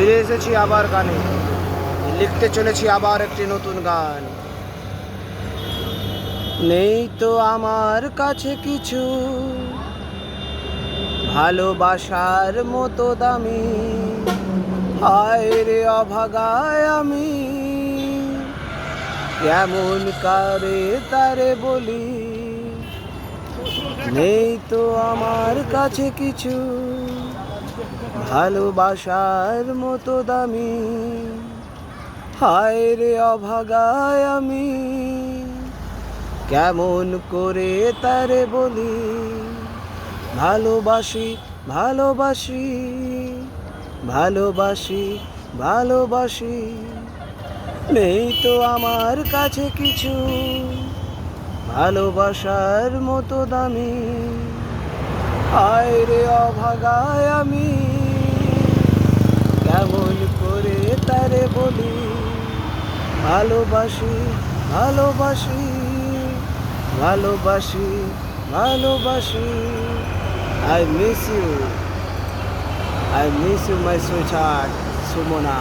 ফিরে এসেছি আবার গানে, লিখতে চলেছি আবার একটি নতুন গান। নেই তো আমার কাছে কিছু ভালোবাসার মতো দামি, হায় রে অভাগায় আমি কেমন কারে তারে বলি। নেই তো আমার কাছে কিছু ভালোবাসার মতো দামি, হায় রে অভাগায় আমি কেমন করে তারে বলি। ভালোবাসি ভালোবাসি ভালোবাসি ভালোবাসি, নেই তো আমার কাছে কিছু ভালোবাসার মতো দামি, হায় রে অভাগায় আমি কেমন করে তারে বলি। ভালোবাসি ভালোবাসি ভালোবাসি ভালোবাসি। I miss you, I miss you my sweetheart Sumona.